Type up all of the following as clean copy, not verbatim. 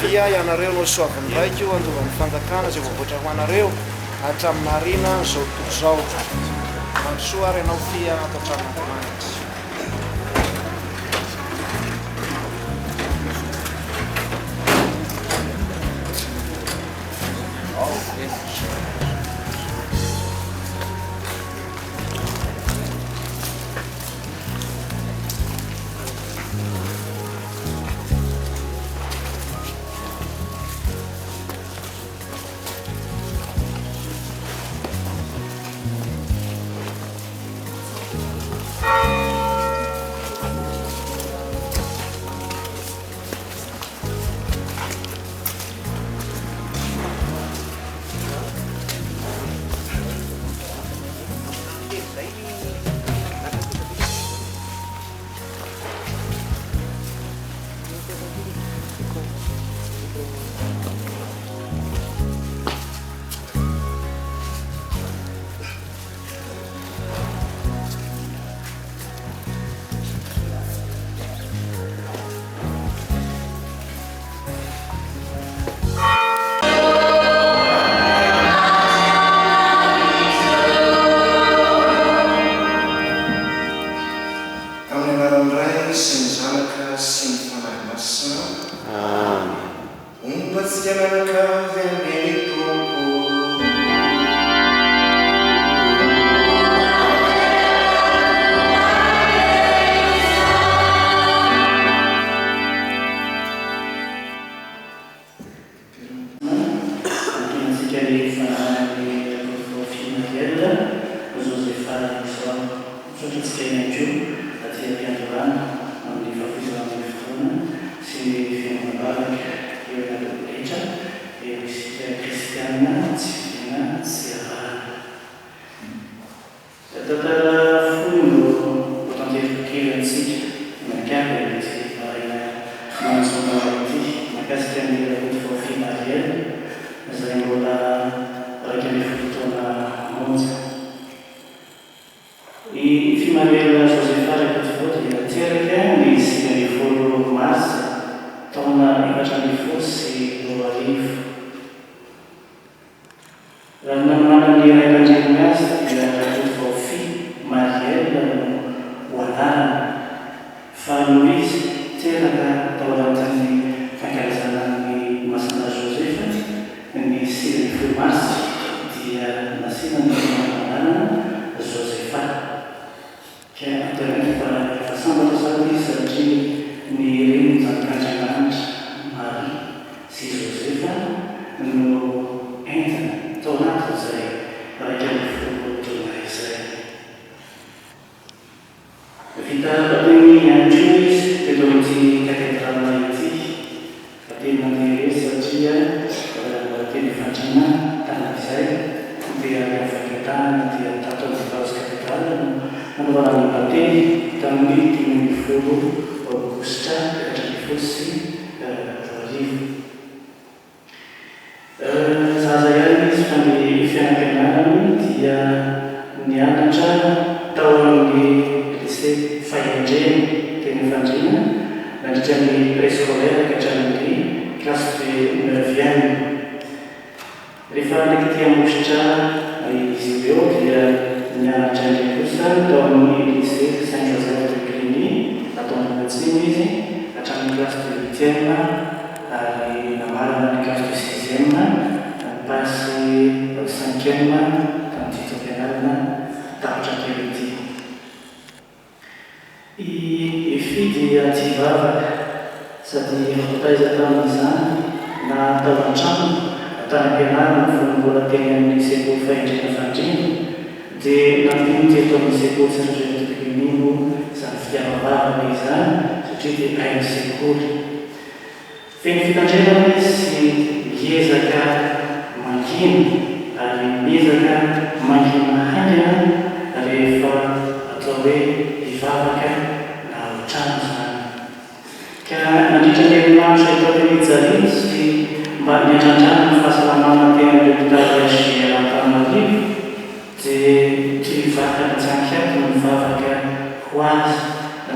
dia ianareo no soavindraiky io andova ny fanjakana zay voavoatra ho anareo hatraminarina zao tontolo zao mandrosoa ary ianao fia atao tramin'Andriamanitra.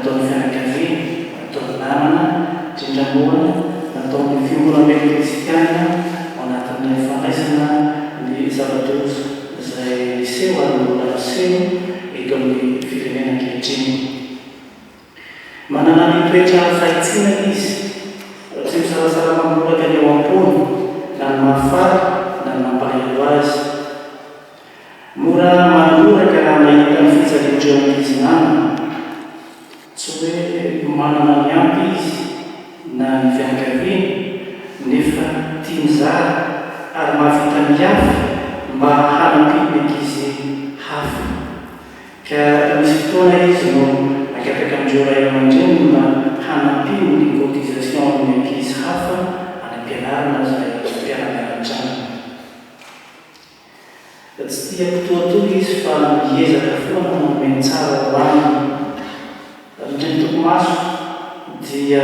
Ataon'ny fianakaviana, ataon'ny namana, tindramorana, nataony fiorana kristiana anatin'ny fandraisana ny zava-doza izay niseho ary mbola naseho eto amin'ny firenena ankehitriny. Manana ny toetra fahitsiana izy, tsy misarasara mamoraka ny eo am-pony na ny mahafara na ny mampahelo azy. Mora manoraka raha mahita ny fitsarin-dreo ankizy namana, tsy hoe manana ny ampy izy na ny fianakaviana, nefa tia mizara ary mahavita mihafa mba hanampy ny ankizy hafa. Ka misy fotoana izy no akapaka amin'ireo ray aman-dreny mba hanampy ny cotisation amin'ny ankizy hafa any am-pianarana izay mpianamianatra. Tsy tia fotoatoy izy fa miezaka foana manome tsara ho aminy. Ny toko-maso dia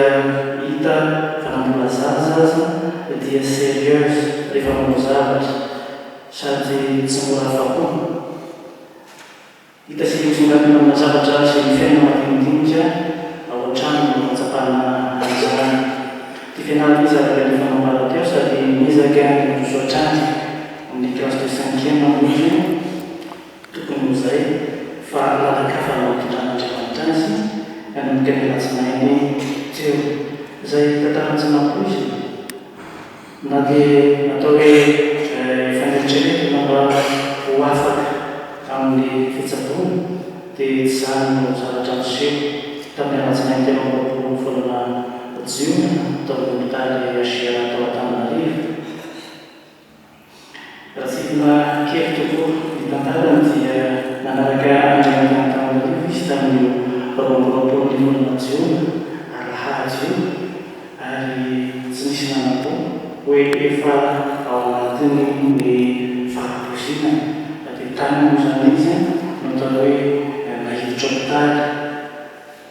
hita fa mbola zaza dia sérieuse rehefa manao zavatra sady tsy mora afa-po. Hita sy misongadina amina zavatra sy ny fiaina madinidinika ao an-trano no mahatsapana an'izany. Ty fianarana izy ary rehefa manambara-teo sady miezaka misoatrany amin'ny classe de 5e izy tokony ho zay fa lalakafa naotondranaandriamanitra azy any amin'ny teny latsinainy teo. Zay tantarantsy nampoizy na dia atao hoe faneritreretina mba ho afaka amin'ny fitsaboana dia tsy zany no zavatra miseho tamin'ny alatsinainy telo amby roapolo volana jiona taon'ny hôpitaly Asia tao Antananarivo. Raha tsipina kely tokoa ny tantarany dia nanaraka andriana Antananarivo izy tamin'ny roa amby roapolo ny volana jiona alahady io, ary tsy misy nanampo hoe efa ao anatiny ny fahaposina dia tany moa zany izy no atao hoe nahiditra hôpitaly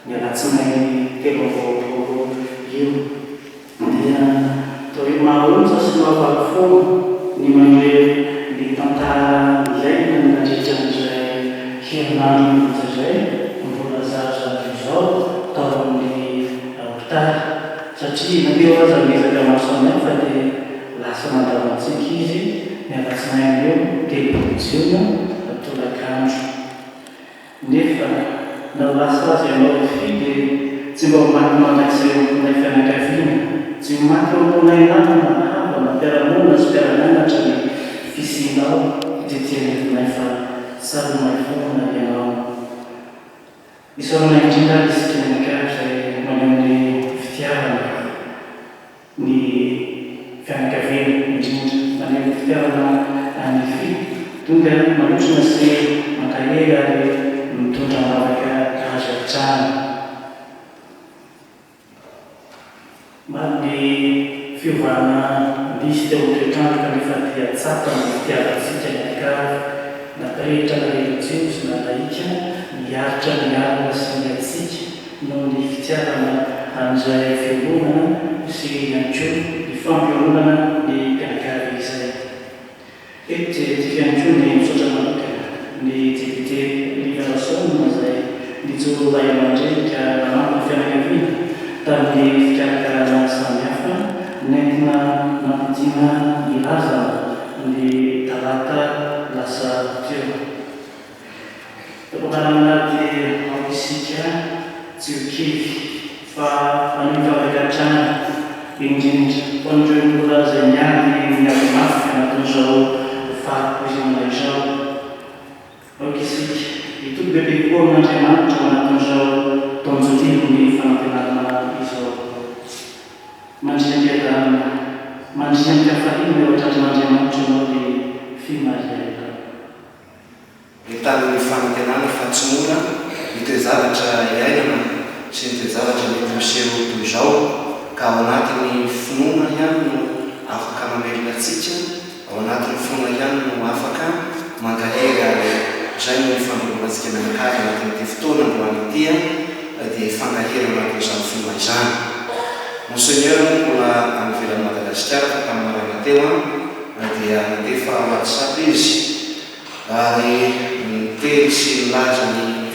ny alatsinainy telo amby roapolo io. Dia atao hoe mahonja sy mahavaky foana ny manome ny tantara ilaina ny nandritra n'izay herinandro izay mbola zarazara izao tao amin'ny hôpitaly, satria nateo aza miezaka maro samihafa dia lasa mandavantsika izy ny alatsinainy eo telopolo jiona tolakandro. Nefa na lasa azy ianao fidy tsy mba homaky mandrakizay amponay fianakaviana, tsy homaky amponay namana na havana mpiara-monina sy mpiara-mianatra ny fisinao dia tian'olonay fa saromay foana ianao. Isaoranay indrindra izy fianakavy izay maneho ny fitiavana ny fianakaviana indrindra, maneho ny fitiavana any fi tonga manotrona sy mankahely ary mitondra mavaka azo an-trano. Maro ny fiovana misy teo toetrandro kanefa dia tsapa ny fitiavantsika ny akavy na pretra na religiosy na laika miaritra ny alina sy ny atsika noho ny fitiavana an'izay fiangonana sy ihany koa ny fampiangonana ny mpianakavy izay. Eto dia tika ihany koa ny misaotra manokana ny député Libération izay nijoro ray aman-dreny ka nanampy fianakaviana tamin'ny fikarakarana samihafa nentina nampidina ilaza ny talata lasa teo. Tapakaranaty mampisika tsy ho kivy fa manimfavaka trano indrindra ho an'ireo mbola izay miady miavimafy anatin'izao fahapoizina izao. Aoka isika hitoky bebe koa amin'Andriamanitra anatin'izao taonjolivo ny fanampianarana izao. Mandriam-piadana, mandriam-piafaliana eo an-Andriamanitra ianao ny fimariana. Tamin'ny fampianarana fa tsy mora ny toe-zavatra iainana sy ny toe-zavatra mety miseho toy izao, ka ao anatin'ny finoana ihany no afaka mamelona antsika, ao anatin'ny finoana ihany no afaka mankahery ary izay no fampiangonantsika mianakavy anatin'ity fotoana androany ity dia fankahery anatin'izany finoana izany. Monseigneur mbola any ivelan'i Madagasikara fa tamin'ny maraina teo dia nitefa WhatsApp izy ary niteny sy nilaza ny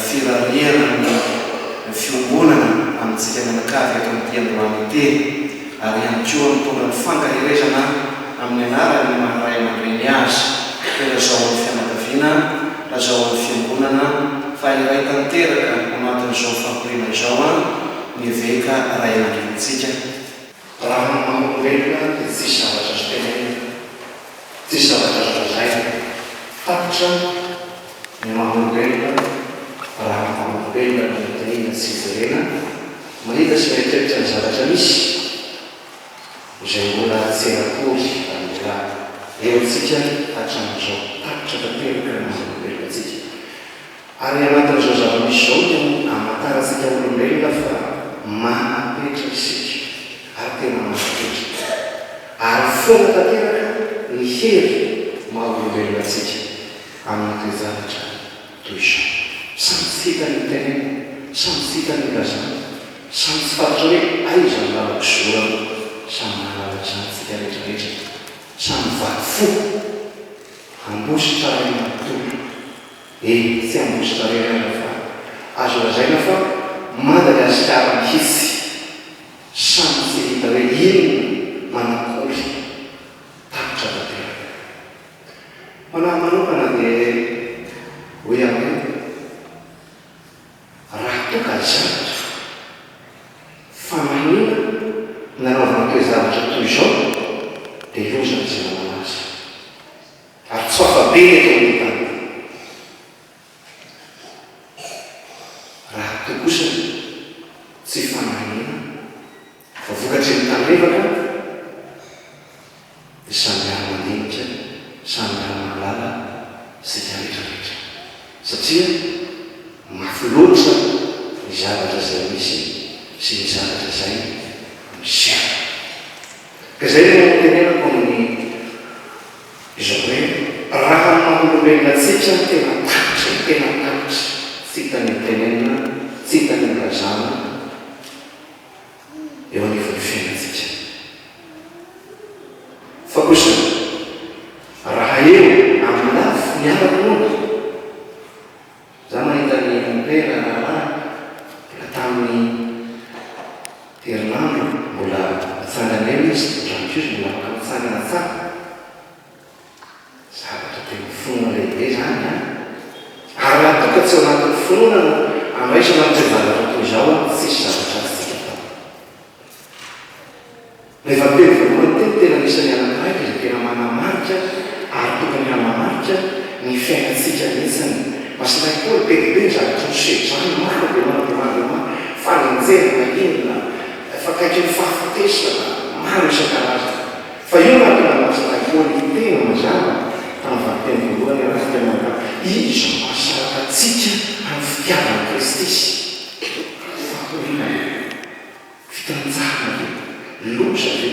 firariana ny fiombonana amintsika mianakavy eto amin'ity androany ity. ary ihany koa mitondra ny fankaherezana amin'ny anarany maharay aman-dreny azy tena zao amin'ny fianakaviana lazao amin'ny fiangonana fa iray tanteraka anatin'izao fampirina izao a ny veka ray aman-drenitsika raha mamolombelona dia tsisy zavatra azo tenena tsisy zavatra azo lazaina tapitra ny mamolombelona raha mamolombelona no tenina tsy iverena mahita sy mahitrehitra ny zavatra misy izay mbola tserakory ambola eo antsika hatram'izao tapitra tanteraka ny mamolombelona atsika ary anatin'izao zava-misy zao dia amataratsika olombelona fa manapetra isika ary tena manapetra ary foana tanteraka ny hery maha-olombelona atsika amin'ny toezavatra toy izao samy tsy hita ny tenena samy tsy hita ny lazana samy tsy fantatra hoe aiza ny lalako zorana samy mahalavatra antsika rehetrarehetra samy vaky fo ambositra ray manontolo tsy ambositra rerana fa azo lazaina fa Madagasikara mihitsy samy tsy hita hoe inona manakory tapitra tanteraka manahy manokana dia hoe ame raha toka zavatra famanina nanaovana toezavatra toy izao dia lozana izay manao azy ary tsy afabe eto amin'ny tany raha tokosany tsy famanina fa vokatry ny tanrevaka dia samy ary mandinika samy ary mahalala sika rehetrarehetra satria mafy loatra ny zavatra zay misy sy ny zavatra zay misy ka zay no tenenako amin'ny izao hoe raha mamolombelona atsika tena tapitra tena tapitra tsy hitany tenenina tsy hitany lazana eo anivon'ny fiainatsika fa kosa raha eo amin'ny lafo miaraka moa za mahita ny ampera raha mbola tamin'ny herinandro mbola atsanganena izy rankoizy mbola maka mitsangana tsara zavatra tena finoana lehibe zany a ary raha toka tsy ao anatin'ny finoana andraisana amin'izay zavatra toy izao a tsisy zavatra azytsika tao rehefa teny voalohany teny tena misany anankiray izay tena manamarika ary tokony hanamarika ny fiainatsika mihitsiny masinay koa bebe zavatra nosetrany maro dia maro dia maro dia maro fanenjerana inona fa kaiky ny fahafatesana maro isan-karaza fa io nampina masinay koa ny tena mazava tamin'ny variteny voalohany raha tena izo masaraka atsika amin'ny fitiavana kristisy fahorina fitanjana losa ve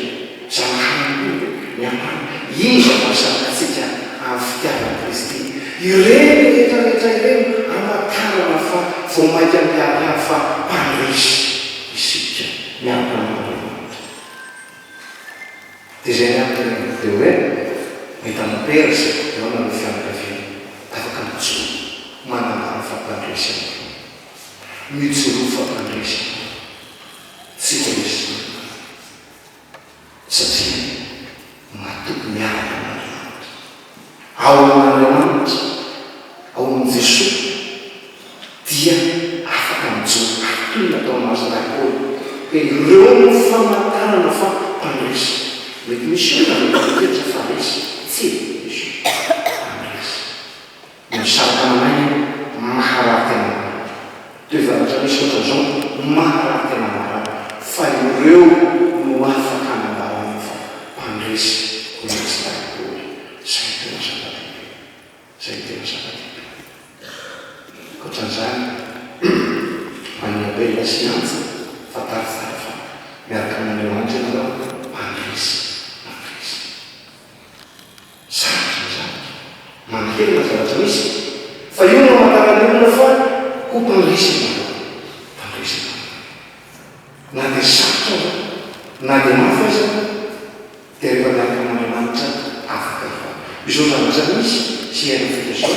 zanahany ny amano izo masaraka atsika amin'ny fitiavana kristy ireny rehetrarehetra ireny amatarana fa vao mainka miaraka fa mpandresy isika miaraka amin'andriamanitra dia zay miaraka dia hoe mitanamperasa eo amin'ny fianakaviana afaka mijoro manambara fampandresana mijoro fampandresana tsy resina satria matoky miaraka amin'andriamanitra ao amin'andriamanitra ao amin'ny Jesosy dia afaka mijoro toy natao masinakory dia ireo no famantarana fa mpandresy mety misy olona mety faresy tsy misy mpandresy misaraka aminay maharary tena marary toezavatra misy oatra zao maharary tena marary fa ireo no afaka anambarana fa mpandresy masinakory zay tena zava-dehibe zay tena zava-dehibe koatran'izany manabela siansa fa tarisara fa miaraka amin'andriamanitra ianareo mpandresy mandresy sarotry ny zavatra manahirina zavatra misy fa io no mahatarany olona fa ho mpandresy ianareo mpandresy ianareo na dia sarotra aza na dia mafy aza dia rehefa miaraka amin'andriamanitra afaka fa izao zavatra misy sy haina fika zao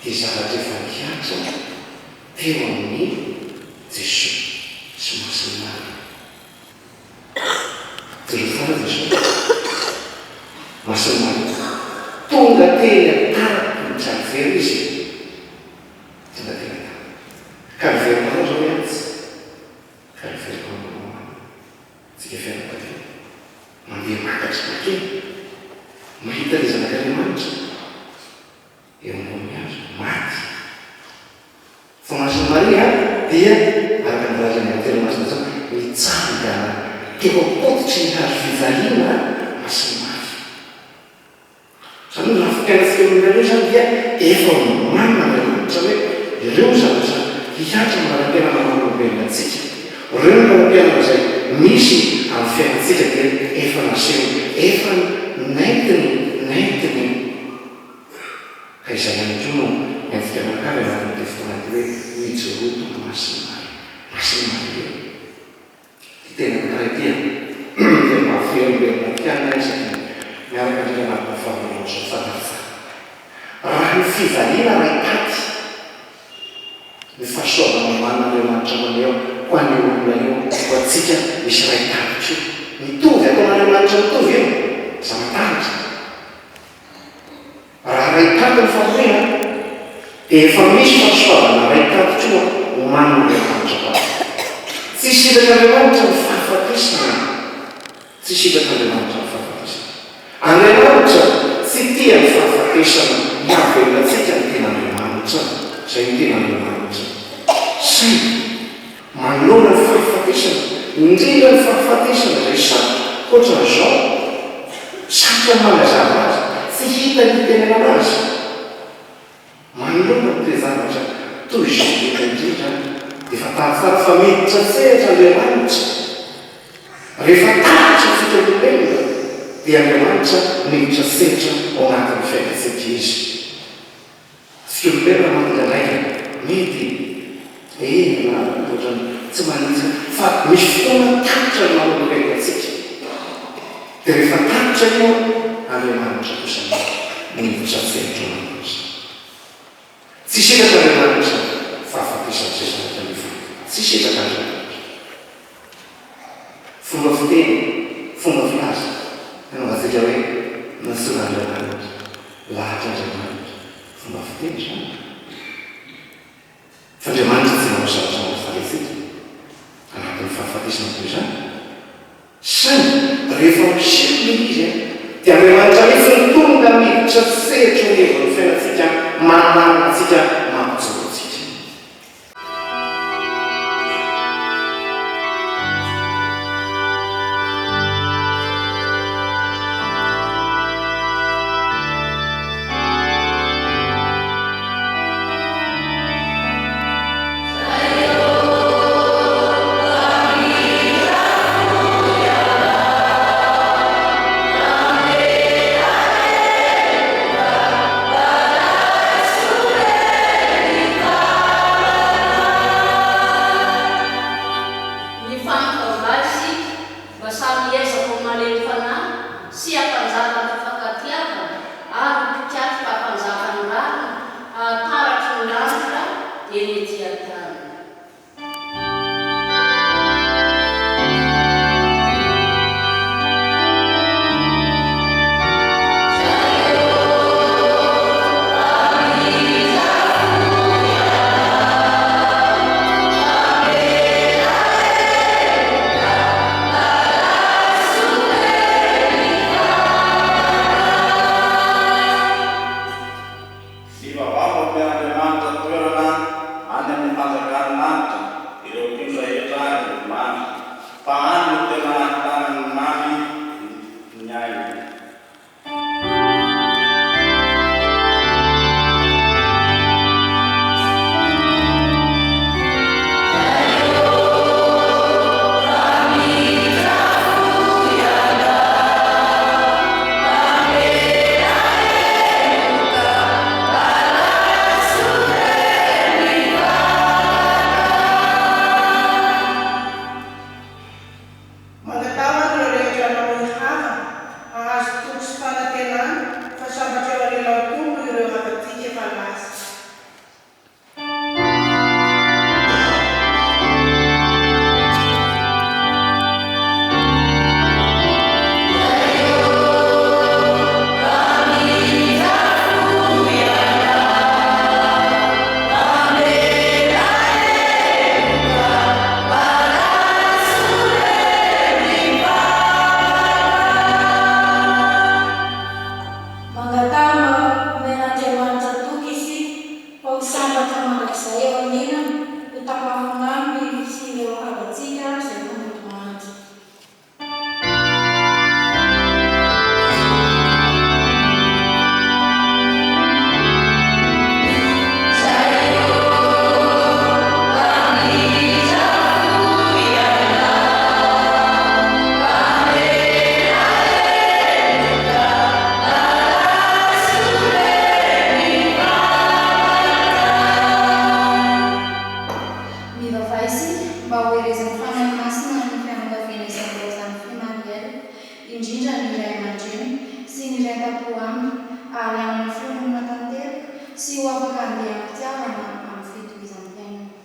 dia zavatra efa nihiatra teo amin'ny Jesosy sy masinana teny ataraky mitravery izy tsy mba tena karivery manao zao iatsy karivery manao tsika fianakateny mandeha makatry makeny mahita le zanak'Andriamanitra eo ambony azo maty fa masina Maria dia araka ny voalazany amin'ny telo-masina zao mitsanga teo am-pototry ny hazo fijaliana masina maty zany raha fipianatsika olombelona zany dia efa manana Andriamanitra hoe ireo zavatra hiatra maram-piainana olombelona antsika ireo maram-piainana izay misy amin'ny fiainantsika dia efa naseho efa naintiny ka izay ihany koa no miantsika manakavy anatin'ny dia fotoana ty hoe mijoroto masina Maria ty tena karatia dia mahavelobelona mpianina isaky miaraka ndrika anatina fahanolosa fanasa raha ny fivaliana raikaty ny fahasoavana manana Andriamanitra maneo ho an'ny olona eo ho atsika misy raikatry mitovy ataon'Andriamanitra mitovy eo zamataritra raha raikaty ny fahafolena dia efa misy fahasoavana raikaty koa ho manana Andriamanitra koa tsy sitak'Andriamanitra ny fahafatesana tsy sitak'Andriamanitra ny fahafatesana Andriamanitra tsy tia ny fahafatesana mahavelonantsika ny ten'Andriamanitra zay ny ten'Andriamanitra say manona ny fahafatesana indrindra ny fahafatesana zay saky koatra zao saky manazava azy tsy hita ny tenenana azy manona ny tezavatra toy zay hita indrindra dia fa taritsara fa miditra sehatra Andriamanitra rehefa taritra fitolombelona dia Andriamanitra miditra sehatra ao anatin'ny fiainantsika izy tsy olombelona manondranaika mety ohatrany tsy manitsy fa misy fotoana taritra ny manolombelona antsika dia rehefa taritra io Andriamanitra kosa miditra sehatra ao anatin'izy tsy sitraka Andriamanitra fahafatesana zay zanak'Andriamanitra tsy sitraka Andriamanitra fomba fiteny fomba filaza anaovantsika hoe nasoan'Andriamanitra lahatra Andriamanitra fomba fiteny zany fa Andriamanitra tsy manao zavatra mahafaresika anatin'ny fahafatesana toy zany say rehefa misirina izy dia Andriamanitra misy ny tonga miditra sehatra ny hevon'ny fiainantsika manana atsika mampijoro atsika Mangatawang Roleja Namun Hama, Ahas tokoa aminy ary amin'ny fiainana tanteraka sy ho afaka andeha am-pitiavana amin'ny fitohizam-piainana.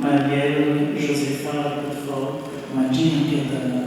Marielle, Josepha, Godefroy, Magine,